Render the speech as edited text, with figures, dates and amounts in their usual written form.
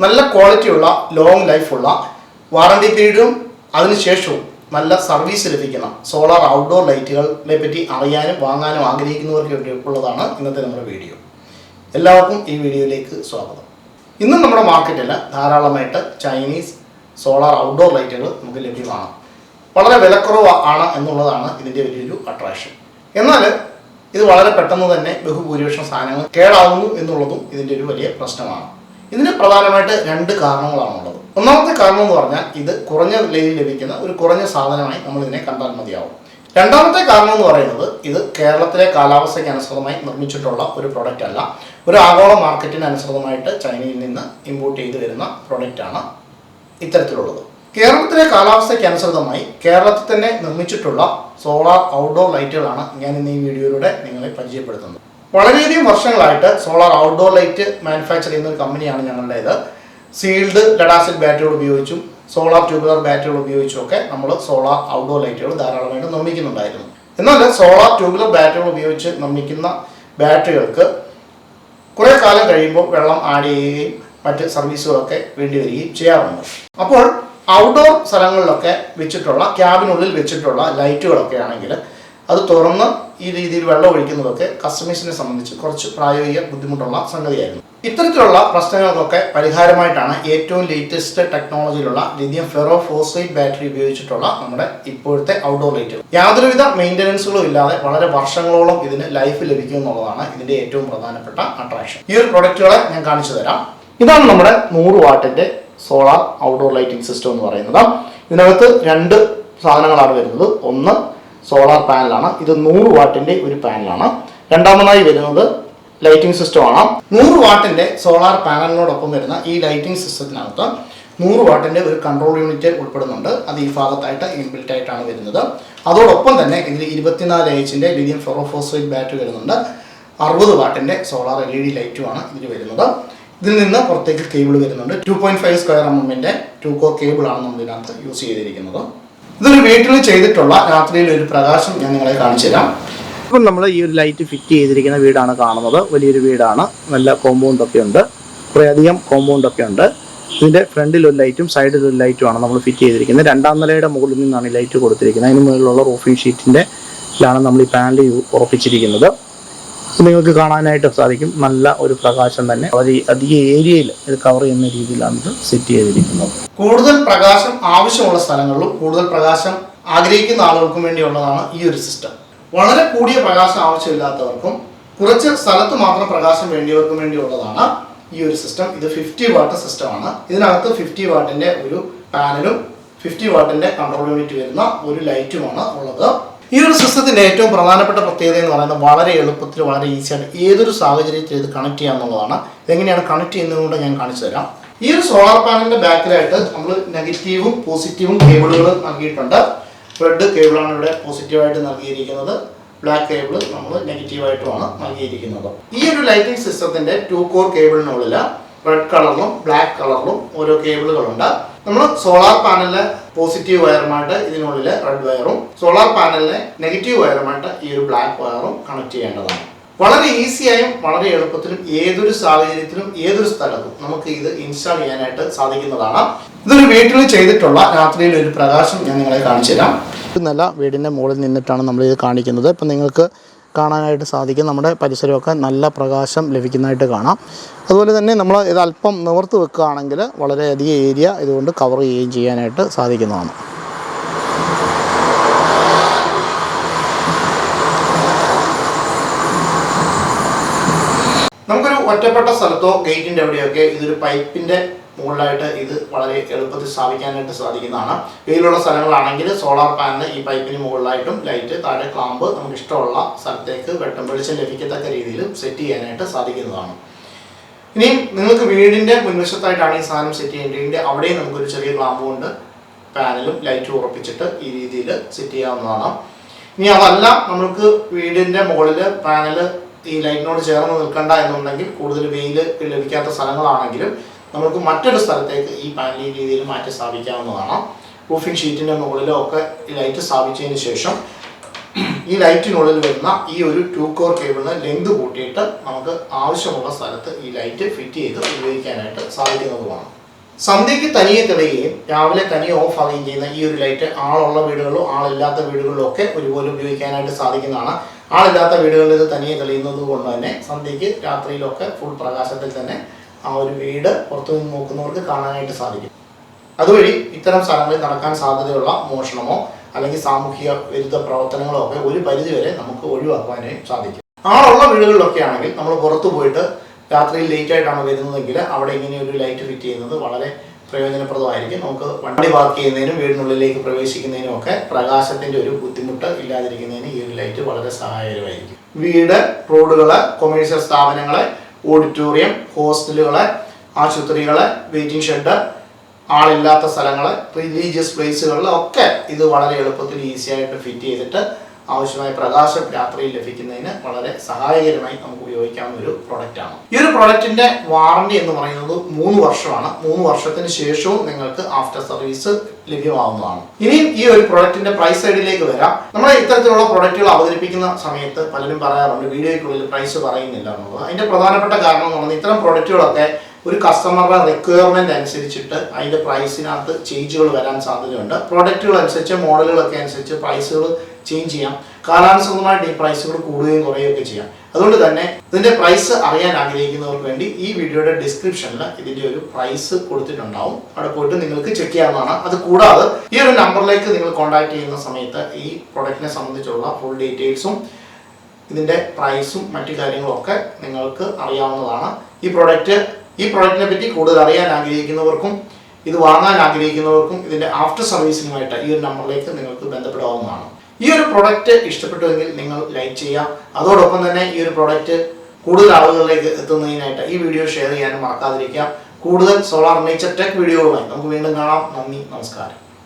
നല്ല ക്വാളിറ്റിയുള്ള long ലൈഫുള്ള warranty പീരീഡും അതിനുശേഷവും നല്ല സർവീസ് ലഭിക്കുന്ന സോളാർ ഔട്ട്ഡോർ ലൈറ്റുകളെ പറ്റി അറിയാനും വാങ്ങാനും ആഗ്രഹിക്കുന്നവർക്ക് വേണ്ടിയുള്ളതാണ് ഇന്നത്തെ നമ്മുടെ വീഡിയോ. എല്ലാവർക്കും ഈ വീഡിയോയിലേക്ക് സ്വാഗതം. ഇന്നും നമ്മുടെ മാർക്കറ്റിൽ ധാരാളമായിട്ട് ചൈനീസ് സോളാർ ഔട്ട്ഡോർ ലൈറ്റുകൾ നമുക്ക് ലഭ്യമാണ്. വളരെ വിലക്കുറവ് ആണ് എന്നുള്ളതാണ് ഇതിൻ്റെ വലിയൊരു അട്രാക്ഷൻ. എന്നാൽ ഇത് വളരെ പെട്ടെന്ന് തന്നെ ബഹുഭൂരിപക്ഷം സാധനങ്ങൾ കേടാവുന്നു എന്നുള്ളതും ഇതിൻ്റെ ഒരു വലിയ പ്രശ്നമാണ്. ഇതിന് പ്രധാനമായിട്ട് രണ്ട് കാരണങ്ങളാണുള്ളത്. ഒന്നാമത്തെ കാരണം എന്ന് പറഞ്ഞാൽ ഇത് കുറഞ്ഞ വിലയിൽ ലഭിക്കുന്ന ഒരു കുറഞ്ഞ സാധനമായി നമ്മൾ ഇതിനെ കണ്ടാൽ മതിയാവും. രണ്ടാമത്തെ കാരണം എന്ന് പറയുന്നത് ഇത് കേരളത്തിലെ കാലാവസ്ഥയ്ക്ക് അനുസൃതമായി നിർമ്മിച്ചിട്ടുള്ള ഒരു പ്രൊഡക്റ്റ് അല്ല. ഒരു ആഗോള മാർക്കറ്റിന് അനുസൃതമായിട്ട് ചൈനയിൽ നിന്ന് ഇമ്പോർട്ട് ചെയ്ത് വരുന്ന പ്രൊഡക്റ്റാണ് ഇത്തരത്തിലുള്ളത്. കേരളത്തിലെ കാലാവസ്ഥയ്ക്ക് അനുസൃതമായി കേരളത്തിൽ തന്നെ നിർമ്മിച്ചിട്ടുള്ള സോളാർ ഔട്ട്ഡോർ ലൈറ്റുകളാണ് ഞാൻ ഇന്ന് ഈ വീഡിയോയിലൂടെ നിങ്ങളെ പരിചയപ്പെടുത്തുന്നത്. വളരെയധികം വർഷങ്ങളായിട്ട് സോളാർ ഔട്ട്ഡോർ ലൈറ്റ് മാനുഫാക്ചർ ചെയ്യുന്ന ഒരു കമ്പനിയാണ് ഞങ്ങളുടേത്. സീൽഡ് ലെഡ് ആസിഡ് ബാറ്ററികൾ ഉപയോഗിച്ചും സോളാർ ട്യൂബുലർ ബാറ്ററികൾ ഉപയോഗിച്ചും ഒക്കെ നമ്മൾ സോളാർ ഔട്ട്ഡോർ ലൈറ്റുകൾ ധാരാളമായിട്ട് നിർമ്മിക്കുന്നുണ്ടായിരുന്നു. എന്നാൽ സോളാർ ട്യൂബുലർ ബാറ്ററികൾ ഉപയോഗിച്ച് നിർമ്മിക്കുന്ന ബാറ്ററികൾക്ക് കുറേ കാലം കഴിയുമ്പോൾ വെള്ളം ആഡ് ചെയ്യുകയും മറ്റ് സർവീസുകളൊക്കെ വേണ്ടി വരികയും ചെയ്യാറുണ്ട്. അപ്പോൾ ഔട്ട്ഡോർ സ്ഥലങ്ങളിലൊക്കെ വെച്ചിട്ടുള്ള ക്യാബിനുള്ളിൽ വെച്ചിട്ടുള്ള ലൈറ്റുകളൊക്കെ ആണെങ്കിൽ അത് തുറന്ന് ഈ രീതിയിൽ വെള്ളം ഒഴിക്കുന്നതൊക്കെ കസ്റ്റമേഴ്സിനെ സംബന്ധിച്ച് കുറച്ച് പ്രായോഗിക ബുദ്ധിമുട്ടുള്ള സംഗതിയായിരുന്നു. ഇത്തരത്തിലുള്ള പ്രശ്നങ്ങൾക്കൊക്കെ പരിഹാരമായിട്ടാണ് ഏറ്റവും ലേറ്റസ്റ്റ് ടെക്നോളജിയിലുള്ള ലിഥിയം ഫെറോ ഫോസ്ഫേറ്റ് ബാറ്ററി ഉപയോഗിച്ചിട്ടുള്ള നമ്മുടെ ഇപ്പോഴത്തെ ഔട്ട്ഡോർ ലൈറ്റുകൾ. യാതൊരുവിധ മെയിൻ്റനൻസുകളും ഇല്ലാതെ വളരെ വർഷങ്ങളോളം ഇതിന് ലൈഫ് ലഭിക്കും എന്നുള്ളതാണ് ഇതിൻ്റെ ഏറ്റവും പ്രധാനപ്പെട്ട അട്രാക്ഷൻ. ഈ ഒരു പ്രൊഡക്റ്റുകളെ ഞാൻ കാണിച്ചു തരാം. ഇതാണ് നമ്മുടെ 100 വാട്ടിൻ്റെ സോളാർ ഔട്ട്ഡോർ ലൈറ്റിംഗ് സിസ്റ്റം എന്ന് പറയുന്നത്. ഇതിനകത്ത് രണ്ട് സാധനങ്ങളാണ് വരുന്നത്. ഒന്ന് സോളാർ പാനലാണ്. ഇത് 100 വാട്ടിൻ്റെ ഒരു പാനലാണ്. രണ്ടാമതായി വരുന്നത് ലൈറ്റിംഗ് സിസ്റ്റമാണ്. 100 വാട്ടിൻ്റെ സോളാർ പാനലിനോടൊപ്പം വരുന്ന ഈ ലൈറ്റിംഗ് സിസ്റ്റത്തിനകത്ത് 100 വാട്ടിൻ്റെ ഒരു കൺട്രോൾ യൂണിറ്റ് ഉൾപ്പെടുന്നുണ്ട്. അത് ഈ ഭാഗത്തായിട്ട് ഇൻബിൽറ്റ് ആയിട്ടാണ് വരുന്നത്. അതോടൊപ്പം തന്നെ ഇതിൽ 24 Hന്റെ ലിഥിയം ഫെറോഫോസ്ഫേറ്റ് ബാറ്ററി വരുന്നുണ്ട്. 60 വാട്ടിൻ്റെ സോളാർ LED ലൈറ്റുമാണ് ഇതിൽ വരുന്നത്. ഇതിൽ നിന്ന് പുറത്തേക്ക് കേബിൾ വരുന്നുണ്ട്. 2.5 സ്ക്വയർ mm 2 കോർ കേബിളാണ് നമ്മൾ ഇതിനകത്ത് യൂസ് ചെയ്തിരിക്കുന്നത്. ഇതൊരു വീട്ടിൽ ചെയ്തിട്ടുള്ള രാത്രിയിൽ ഒരു പ്രകാശം ഞാൻ നിങ്ങളെ കാണിച്ചു തരാം. ഇപ്പം നമ്മൾ ഈ ഒരു ലൈറ്റ് ഫിറ്റ് ചെയ്തിരിക്കുന്ന വീടാണ് കാണുന്നത്. വലിയൊരു വീടാണ്. നല്ല കോമ്പൗണ്ടൊക്കെ ഉണ്ട്. കുറേയധികം കോമ്പൗണ്ടൊക്കെ ഉണ്ട്. ഇതിൻ്റെ ഫ്രണ്ടിൽ ഒരു ലൈറ്റും സൈഡിൽ ഒരു ലൈറ്റുമാണ് നമ്മൾ ഫിറ്റ് ചെയ്തിരിക്കുന്നത്. 2ാം നിലയുടെ മുകളിൽ നിന്നാണ് ഈ ലൈറ്റ് കൊടുത്തിരിക്കുന്നത്. അതിന് മുകളിലുള്ള റൂഫിംഗ് ഷീറ്റിൻ്റെ ലാണ് നമ്മൾ ഈ പാനൽ ഉറപ്പിച്ചിരിക്കുന്നത്. നിങ്ങൾക്ക് കാണാനായിട്ട് സാധിക്കും. നല്ല ഒരു പ്രകാശം തന്നെ അധിക ഏരിയയിൽ ഇത് കവർ ചെയ്യുന്ന രീതിയിലാണ് ഇത് സെറ്റ് ചെയ്തിരിക്കുന്നത്. കൂടുതൽ പ്രകാശം ആവശ്യമുള്ള സ്ഥലങ്ങളിലും കൂടുതൽ പ്രകാശം ആഗ്രഹിക്കുന്ന ആളുകൾക്കും വേണ്ടിയുള്ളതാണ് ഈ ഒരു സിസ്റ്റം. വളരെ കൂടിയ പ്രകാശം ആവശ്യമില്ലാത്തവർക്കും കുറച്ച് സ്ഥലത്ത് മാത്രം പ്രകാശം വേണ്ടിയവർക്കും വേണ്ടിയുള്ളതാണ് ഈ ഒരു സിസ്റ്റം. ഇത് 50 വാട്ട് സിസ്റ്റമാണ്. ഇതിനകത്ത് 50 വാട്ടിൻ്റെ ഒരു പാനലും 50 വാട്ടിൻ്റെ കൺട്രോൾ യൂണിറ്റ് വരുന്ന ഒരു ലൈറ്റുമാണ് ഉള്ളത്. ഈ ഒരു സിസ്റ്റത്തിൻ്റെ ഏറ്റവും പ്രധാനപ്പെട്ട പ്രത്യേകത എന്ന് പറയുന്നത് വളരെ എളുപ്പത്തിൽ വളരെ ഈസിയായിട്ട് ഏതൊരു സാഹചര്യത്തിൽ ഇത് കണക്ട് ചെയ്യാന്നുള്ളതാണ്. ഇതെങ്ങനെയാണ് കണക്ട് ചെയ്യുന്നതുകൊണ്ട് ഞാൻ കാണിച്ചു തരാം. ഈ ഒരു സോളാർ പാനലിൻ്റെ ബാക്കിലായിട്ട് നമ്മൾ നെഗറ്റീവും പോസിറ്റീവും കേബിളുകൾ നൽകിയിട്ടുണ്ട്. റെഡ് കേബിളാണ് ഇവിടെ പോസിറ്റീവായിട്ട് നൽകിയിരിക്കുന്നത്. ബ്ലാക്ക് കേബിൾ നമ്മൾ നെഗറ്റീവായിട്ടുമാണ് നൽകിയിരിക്കുന്നത്. ഈ ഒരു ലൈറ്റിംഗ് സിസ്റ്റത്തിൻ്റെ 2 കോർ കേബിളിനുള്ളിൽ റെഡ് കളറിലും ബ്ലാക്ക് കളറിലും ഓരോ കേബിളുകളുണ്ട്. നമ്മൾ സോളാർ പാനലിലെ പോസിറ്റീവ് വയറുമായിട്ട് ഇതിനുള്ളിൽ റെഡ് വയറും സോളാർ പാനലിലെ നെഗറ്റീവ് വയറുമായിട്ട് ഈ ഒരു ബ്ലാക്ക് വയറും കണക്ട് ചെയ്യേണ്ടതാണ്. വളരെ ഈസിയായും വളരെ എളുപ്പത്തിലും ഏതൊരു സാഹചര്യത്തിലും ഏതൊരു സ്ഥലത്തും നമുക്ക് ഇത് ഇൻസ്റ്റാൾ ചെയ്യാനായിട്ട് സാധിക്കുന്നതാണ്. ഇതൊരു വീട്ടിൽ ചെയ്തിട്ടുള്ള രാത്രിയിൽ ഒരു പ്രകാശം ഞാൻ നിങ്ങളെ കാണിച്ചു തരാം. നല്ല വീടിൻ്റെ മുകളിൽ നിന്നിട്ടാണ് നമ്മളിത് കാണിക്കുന്നത്. ഇപ്പം നിങ്ങൾക്ക് കാണാനായിട്ട് സാധിക്കും. നമ്മുടെ പരിസരമൊക്കെ നല്ല പ്രകാശം ലഭിക്കുന്നതായിട്ട് കാണാം. അതുപോലെ തന്നെ നമ്മൾ ഇത് അല്പം നിവർത്ത് വെക്കുകയാണെങ്കിൽ വളരെയധികം ഏരിയ ഇതുകൊണ്ട് കവർ ചെയ്യുകയും ചെയ്യാനായിട്ട് സാധിക്കുന്നതാണ്. നമുക്കൊരു ഒറ്റപ്പെട്ട സ്ഥലത്തോ ഗേറ്റിൻ്റെ എവിടെയൊക്കെ ഇതൊരു പൈപ്പിൻ്റെ മുകളിലായിട്ട് ഇത് വളരെ എളുപ്പത്തിൽ സ്ഥാപിക്കാനായിട്ട് സാധിക്കുന്നതാണ്. വെയിലുള്ള സ്ഥലങ്ങളാണെങ്കിൽ സോളാർ പാനൽ ഈ പൈപ്പിന് മുകളിലായിട്ടും ലൈറ്റ് താഴെ ക്ലാമ്പ് നമുക്ക് ഇഷ്ടമുള്ള സ്ഥലത്തേക്ക് വെളിച്ചം ലഭിക്കത്തക്ക രീതിയിൽ സെറ്റ് ചെയ്യാനായിട്ട് സാധിക്കുന്നതാണ്. ഇനിയും നിങ്ങൾക്ക് വീടിൻ്റെ മുൻവശത്തായിട്ടാണ് ഈ സാധനം സെറ്റ് ചെയ്യേണ്ടത്. അവിടെയും നമുക്കൊരു ചെറിയ ക്ലാമ്പ് കൊണ്ട് പാനലും ലൈറ്റും ഉറപ്പിച്ചിട്ട് ഈ രീതിയിൽ സെറ്റ് ചെയ്യാവുന്നതാണ്. ഇനി അതല്ല നമുക്ക് വീടിൻ്റെ മുകളിൽ പാനൽ ഈ ലൈറ്റിനോട് ചേർന്ന് നിൽക്കണ്ട എന്നുണ്ടെങ്കിൽ കൂടുതൽ വെയിൽ ലഭിക്കാത്ത സ്ഥലങ്ങളാണെങ്കിലും നമുക്ക് മറ്റൊരു സ്ഥലത്തേക്ക് ഈ പാനൽ ഈ രീതിയിൽ മാറ്റി സ്ഥാപിക്കാവുന്നതാണ്. റൂഫിംഗ് ഷീറ്റിൻ്റെ മുകളിലോ ഒക്കെ ഈ ലൈറ്റ് സ്ഥാപിച്ചതിന് ശേഷം ഈ ലൈറ്റിനുള്ളിൽ വരുന്ന ഈ ഒരു 2 കോർ കേബിളിന് ലെങ്ത് കൂട്ടിയിട്ട് നമുക്ക് ആവശ്യമുള്ള സ്ഥലത്ത് ഈ ലൈറ്റ് ഫിറ്റ് ചെയ്ത് ഉപയോഗിക്കാനായിട്ട് സാധിക്കുന്നതുമാണ്. സന്ധ്യയ്ക്ക് തനിയെ തെളിയുകയും രാവിലെ തനിയെ ഓഫ് ആവുകയും ചെയ്യുന്ന ഈ ഒരു ലൈറ്റ് ആളുള്ള വീടുകളിലും ആളില്ലാത്ത വീടുകളിലും ഒക്കെ ഒരുപോലെ ഉപയോഗിക്കാനായിട്ട് സാധിക്കുന്നതാണ്. ആളില്ലാത്ത വീടുകളിൽ ഇത് തനിയെ തെളിയുന്നത് കൊണ്ട് തന്നെ സന്ധ്യയ്ക്ക് രാത്രിയിലൊക്കെ ഫുൾ പ്രകാശത്തിൽ തന്നെ ആ ഒരു വീട് പുറത്തു നിന്ന് നോക്കുന്നവർക്ക് കാണാനായിട്ട് സാധിക്കും. അതുവഴി ഇത്തരം സ്ഥലങ്ങളിൽ നടക്കാൻ സാധ്യതയുള്ള മോഷണമോ അല്ലെങ്കിൽ സാമൂഹിക വിരുദ്ധ പ്രവർത്തനങ്ങളോ ഒക്കെ ഒരു പരിധിവരെ നമുക്ക് ഒഴിവാക്കുവാനായി സാധിക്കും. ആളുള്ള വീടുകളിലൊക്കെ ആണെങ്കിൽ നമ്മൾ പുറത്തു പോയിട്ട് രാത്രിയിൽ ലേറ്റ് ആയിട്ടാണ് വരുന്നതെങ്കിൽ അവിടെ ഇങ്ങനെ ഒരു ലൈറ്റ് ഫിറ്റ് ചെയ്യുന്നത് വളരെ പ്രയോജനപ്രദമായിരിക്കും. നമുക്ക് വണ്ടി പാർക്ക് ചെയ്യുന്നതിനും വീടിനുള്ളിലേക്ക് പ്രവേശിക്കുന്നതിനും ഒക്കെ പ്രകാശത്തിന്റെ ഒരു ബുദ്ധിമുട്ട് ഇല്ലാതിരിക്കുന്നതിന് ഈ ഒരു ലൈറ്റ് വളരെ സഹായകരമായിരിക്കും. വീട്, റോഡുകള്, കൊമേഴ്സ്യൽ സ്ഥാപനങ്ങള്, ഓഡിറ്റോറിയം, ഹോസ്റ്റലുകള്, ആശുപത്രികള്, വെയിറ്റിംഗ് ഷെഡ്, ആളില്ലാത്ത സ്ഥലങ്ങള്, റിലീജിയസ് പ്ലേസുകളിലൊക്കെ ഇത് വളരെ എളുപ്പത്തിൽ ഈസി ആയിട്ട് ഫിറ്റ് ചെയ്തിട്ട് ആവശ്യമായ പ്രകാശം രാത്രിയിൽ ലഭിക്കുന്നതിന് വളരെ സഹായകരമായി നമുക്ക് ഉപയോഗിക്കാവുന്ന ഒരു പ്രൊഡക്റ്റാണ്. ഈ ഒരു പ്രൊഡക്റ്റിന്റെ വാറണ്ടി എന്ന് പറയുന്നത് 3 വർഷമാണ്. 3 വർഷത്തിന് ശേഷവും നിങ്ങൾക്ക് ആഫ്റ്റർ സർവീസ് ലഭ്യമാവുന്നതാണ്. ഇനിയും ഈ ഒരു പ്രൊഡക്റ്റിന്റെ പ്രൈസ് സൈഡിലേക്ക് വരാം. നമ്മൾ ഇത്തരത്തിലുള്ള പ്രൊഡക്റ്റുകൾ അവതരിപ്പിക്കുന്ന സമയത്ത് പലരും പറയാറുണ്ട് വീഡിയോയ്ക്കുള്ളിൽ പ്രൈസ് പറയുന്നില്ല എന്നുള്ളത്. അതിന്റെ പ്രധാനപ്പെട്ട കാരണം എന്ന് പറയുന്നത് ഇത്തരം പ്രൊഡക്റ്റുകളൊക്കെ ഒരു കസ്റ്റമറുടെ റിക്വയർമെന്റ് അനുസരിച്ചിട്ട് അതിന്റെ പ്രൈസിനകത്ത് ചേഞ്ചുകൾ വരാൻ സാധ്യതയുണ്ട്. പ്രൊഡക്റ്റുകൾ അനുസരിച്ച്, മോഡലുകളൊക്കെ അനുസരിച്ച് പ്രൈസുകൾ ചേഞ്ച് ചെയ്യാം. കാലാനുസൃതമായിട്ട് ഈ പ്രൈസുകൾ കൂടുകയും കുറയുകയൊക്കെ ചെയ്യാം. അതുകൊണ്ട് തന്നെ ഇതിന്റെ പ്രൈസ് അറിയാൻ ആഗ്രഹിക്കുന്നവർക്ക് വേണ്ടി ഈ വീഡിയോയുടെ ഡിസ്ക്രിപ്ഷനിൽ ഇതിന്റെ ഒരു പ്രൈസ് കൊടുത്തിട്ടുണ്ടാവും. അവിടെ പോയിട്ട് നിങ്ങൾക്ക് ചെക്ക് ചെയ്യാവുന്നതാണ്. അത് കൂടാതെ ഈ ഒരു നമ്പറിലേക്ക് നിങ്ങൾ കോൺടാക്ട് ചെയ്യുന്ന സമയത്ത് ഈ പ്രൊഡക്റ്റിനെ സംബന്ധിച്ചുള്ള ഫുൾ ഡീറ്റെയിൽസും ഇതിന്റെ പ്രൈസും മറ്റു കാര്യങ്ങളൊക്കെ നിങ്ങൾക്ക് അറിയാവുന്നതാണ്. ഈ പ്രൊഡക്റ്റിനെ പറ്റി കൂടുതൽ അറിയാൻ ആഗ്രഹിക്കുന്നവർക്കും ഇത് വാങ്ങാൻ ആഗ്രഹിക്കുന്നവർക്കും ഇതിന്റെ ആഫ്റ്റർ സർവീസിനുമായിട്ട് ഈ ഒരു നമ്പറിലേക്ക് നിങ്ങൾക്ക് ബന്ധപ്പെടാവുന്നതാണ്. ഈ ഒരു പ്രൊഡക്റ്റ് ഇഷ്ടപ്പെട്ടുവെങ്കിൽ നിങ്ങൾ ലൈക്ക് ചെയ്യാം. അതോടൊപ്പം തന്നെ ഈ ഒരു പ്രൊഡക്റ്റ് കൂടുതൽ ആളുകളിലേക്ക് എത്തുന്നതിനായിട്ട് ഈ വീഡിയോ ഷെയർ ചെയ്യാനും മറക്കാതിരിക്കാം. കൂടുതൽ സോളാർ നേച്ചർ ടെക് വീഡിയോകളുമായി നമുക്ക് വീണ്ടും കാണാം. നന്ദി, നമസ്കാരം.